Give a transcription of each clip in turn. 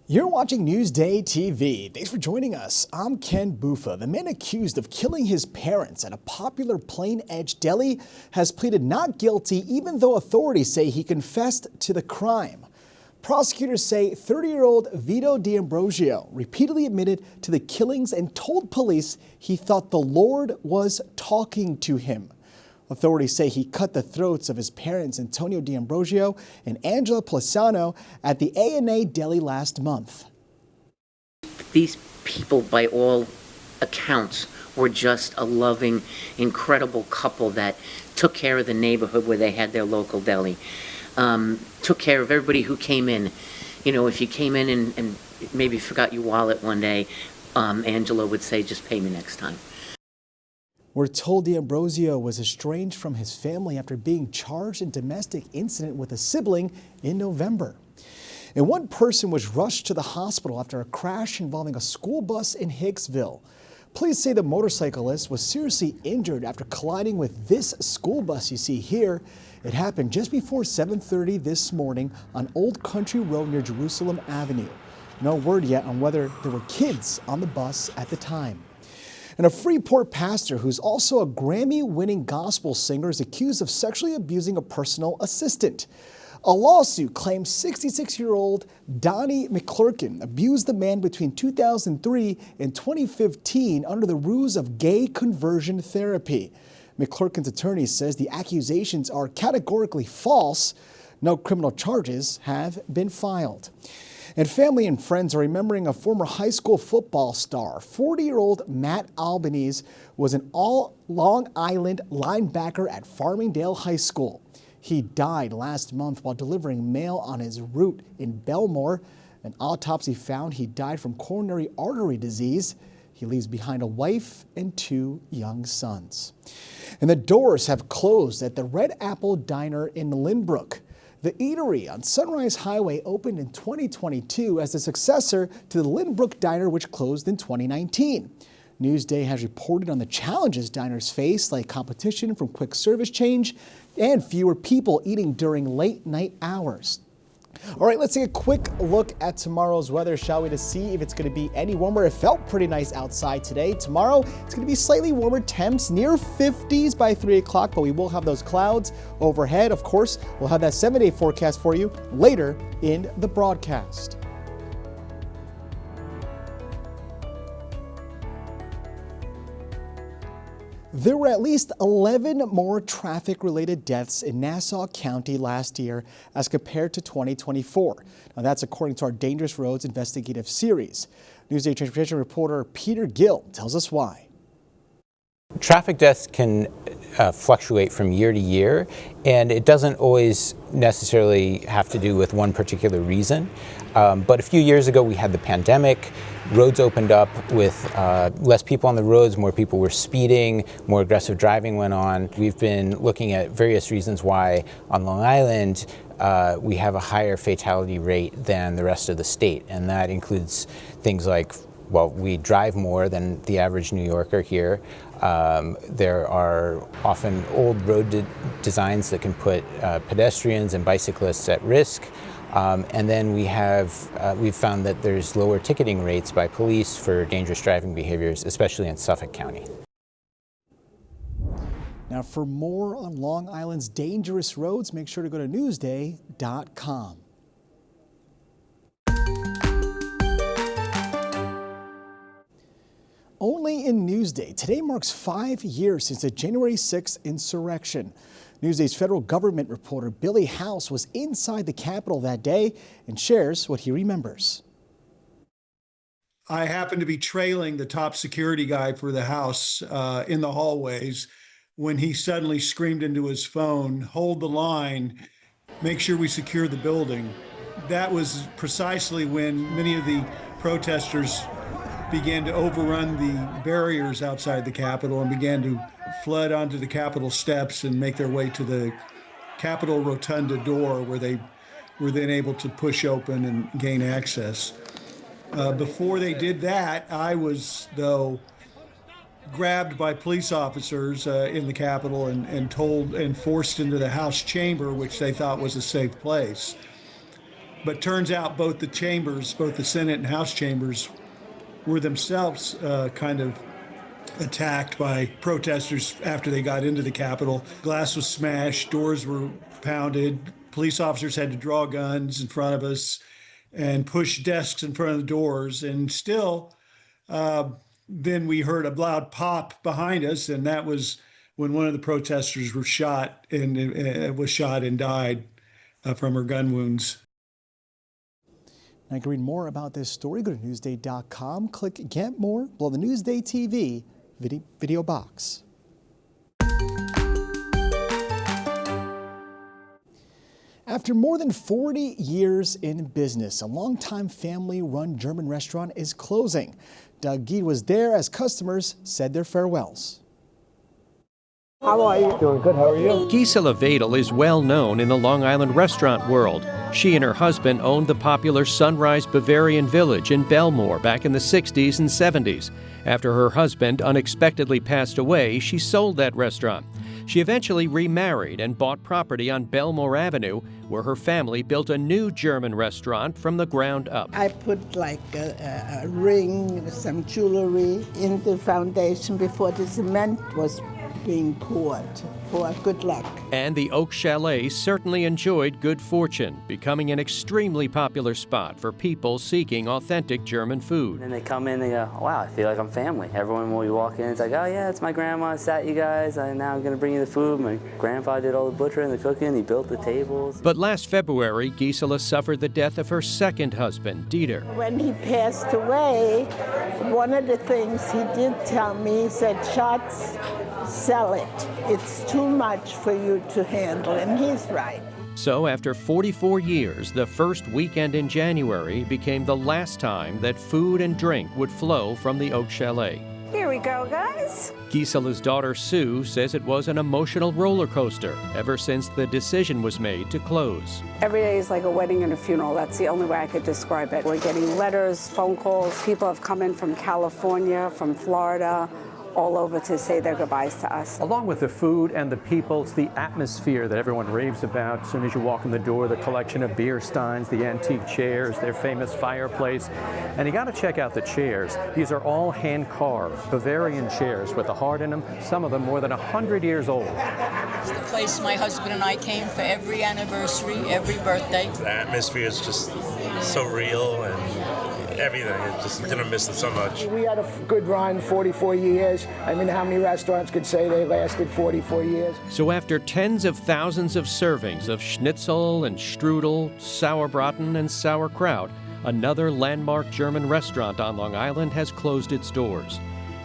You're watching Newsday TV. Thanks for joining us. I'm Ken Bufa. The man accused of killing his parents at a popular Plain Edge deli has pleaded not guilty, even though authorities say he confessed to the crime. Prosecutors say 30-year-old Vito D'Ambrosio repeatedly admitted to the killings and told police he thought the Lord was talking to him. Authorities say he cut the throats of his parents, Antonio D'Ambrosio and Angela Plisano, at the A&A Deli last month. These people, by all accounts, were just a loving, incredible couple that took care of the neighborhood where they had their local deli. Took care of everybody who came in. You know, if you came in and maybe forgot your wallet one day, Angela would say, just pay me next time. We're told D'Ambrosio was estranged from his family after being charged in domestic incident with a sibling in November. And one person was rushed to the hospital after a crash involving a school bus in Hicksville. Police say the motorcyclist was seriously injured after colliding with this school bus you see here. It happened just before 7:30 this morning on Old Country Road near Jerusalem Avenue. No word yet on whether there were kids on the bus at the time. And a Freeport pastor who's also a Grammy-winning gospel singer is accused of sexually abusing a personal assistant. A lawsuit claims 66-year-old Donnie McClurkin abused the man between 2003 and 2015 under the ruse of gay conversion therapy. McClurkin's attorney says the accusations are categorically false. No criminal charges have been filed. And family and friends are remembering a former high school football star. 40-year-old Matt Albanese was an all-Long Island linebacker at Farmingdale High School. He died last month while delivering mail on his route in Belmore. An autopsy found he died from coronary artery disease. He leaves behind a wife and 2 young sons. And the doors have closed at the Red Apple Diner in Lynbrook. The eatery on Sunrise Highway opened in 2022 as the successor to the Lynbrook Diner, which closed in 2019. Newsday has reported on the challenges diners face, like competition from quick service change and fewer people eating during late night hours. All right, let's take a quick look at tomorrow's weather, shall we, to see if it's going to be any warmer. It felt pretty nice outside today. Tomorrow, it's going to be slightly warmer temps, near 50s by 3 o'clock, but we will have those clouds overhead. Of course, we'll have that 7-day forecast for you later in the broadcast. There were at least 11 more traffic-related deaths in Nassau County last year as compared to 2024. Now that's according to our Dangerous Roads investigative series. Newsday transportation reporter Peter Gill tells us why. Traffic deaths can fluctuate from year to year, and it doesn't always necessarily have to do with one particular reason. But a few years ago we had the pandemic, roads opened up with less people on the roads, more people were speeding, more aggressive driving went on. We've been looking at various reasons why on Long Island we have a higher fatality rate than the rest of the state, and that includes things like, well, we drive more than the average New Yorker here. There are often old road designs that can put pedestrians and bicyclists at risk. And then we've found that there's lower ticketing rates by police for dangerous driving behaviors, especially in Suffolk County. Now, for more on Long Island's dangerous roads, make sure to go to Newsday.com. Only in Newsday, today marks 5 years since the January 6th insurrection. Newsday's federal government reporter Billy House was inside the Capitol that day and shares what he remembers. I happened to be trailing the top security guy for the House in the hallways when he suddenly screamed into his phone, "Hold the line, make sure we secure the building." That was precisely when many of the protesters began to overrun the barriers outside the Capitol and began to flood onto the Capitol steps and make their way to the Capitol Rotunda door, where they were then able to push open and gain access. Before they did that, I was, though, grabbed by police officers in the Capitol and forced into the House chamber, which they thought was a safe place. But turns out both the chambers, both the Senate and House chambers, were themselves kind of attacked by protesters after they got into the Capitol. Glass was smashed, doors were pounded, police officers had to draw guns in front of us and push desks in front of the doors. And still, then we heard a loud pop behind us, and that was when one of the protesters was shot and died from her gun wounds. Now you can read more about this story. Go to Newsday.com, click Get More below the Newsday TV video box. After more than 40 years in business, a longtime family-run German restaurant is closing. Doug Geed was there as customers said their farewells. How are you? Doing good, how are you? Gisela Vedel is well known in the Long Island restaurant world. She and her husband owned the popular Sunrise Bavarian Village in Belmore back in the 60s and 70s. After her husband unexpectedly passed away, she sold that restaurant. She eventually remarried and bought property on Belmore Avenue, where her family built a new German restaurant from the ground up. I put like a ring, some jewelry in the foundation before the cement was being poured for good luck. And the Oak Chalet certainly enjoyed good fortune, becoming an extremely popular spot for people seeking authentic German food. And they come in, they go, oh, wow, I feel like I'm family. Everyone, when we walk in, it's like, oh yeah, it's my grandma sat you guys, and now I'm gonna bring you the food. My grandpa did all the butchering, the cooking, he built the tables. But last February, Gisela suffered the death of her second husband, Dieter. When he passed away, one of the things he did tell me, he said, Schatz, sell it. It's too much for you to handle, and he's right. So after 44 years, the first weekend in January became the last time that food and drink would flow from the Oak Chalet. Here we go, guys. Gisela's daughter Sue says it was an emotional roller coaster ever since the decision was made to close. Every day is like a wedding and a funeral. That's the only way I could describe it. We're getting letters, phone calls. People have come in from California, from Florida, all over to say their goodbyes to us. Along with the food and the people, it's the atmosphere that everyone raves about. As soon as you walk in the door, the collection of beer steins, the antique chairs, their famous fireplace. And you got to check out the chairs. These are all hand-carved Bavarian chairs with a heart in them, some of them more than 100 years old. It's the place my husband and I came for every anniversary, every birthday. The atmosphere is just so real and everything. I just gonna miss it so much. We had a good run, 44 years. I mean, how many restaurants could say they lasted 44 years? So after tens of thousands of servings of schnitzel and strudel, sauerbraten and sauerkraut, another landmark German restaurant on Long Island has closed its doors.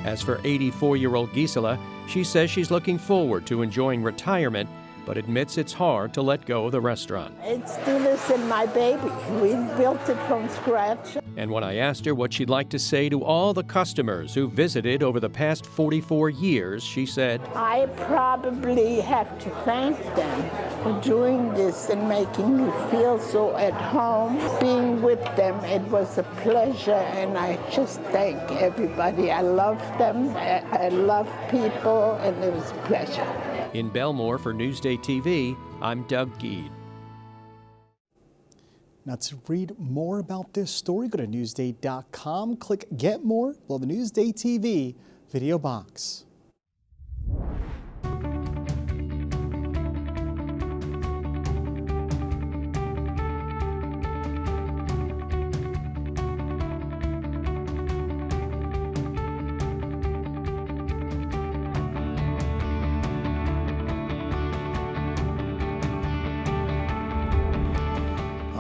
As for 84-year-old Gisela, she says she's looking forward to enjoying retirement, but admits it's hard to let go of the restaurant. It's Dennis and my baby. We built it from scratch. And when I asked her what she'd like to say to all the customers who visited over the past 44 years, she said, I probably have to thank them for doing this and making me feel so at home. Being with them, it was a pleasure, and I just thank everybody. I love them, I love people, and it was a pleasure. In Belmore for Newsday TV, I'm Doug Geed. Now to read more about this story, go to Newsday.com, click Get More below the Newsday TV video box.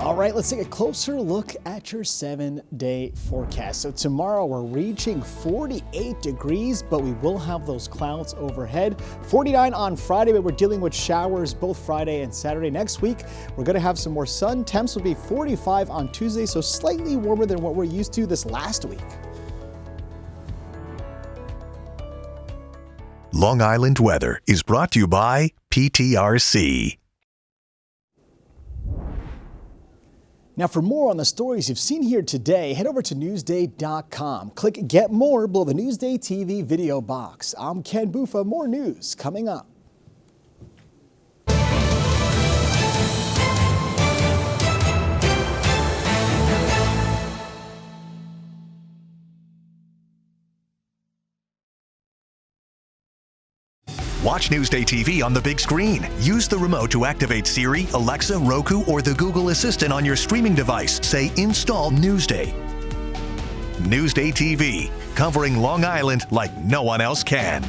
All right, let's take a closer look at your 7-day forecast. So tomorrow we're reaching 48 degrees, but we will have those clouds overhead. 49 on Friday, but we're dealing with showers both Friday and Saturday. Next week, we're going to have some more sun. Temps will be 45 on Tuesday, so slightly warmer than what we're used to this last week. Long Island weather is brought to you by PTRC. Now, for more on the stories you've seen here today, head over to Newsday.com. Click Get More below the Newsday TV video box. I'm Ken Bufa. More news coming up. Watch Newsday TV on the big screen. Use the remote to activate Siri, Alexa, Roku, or the Google Assistant on your streaming device. Say, install Newsday. Newsday TV, covering Long Island like no one else can.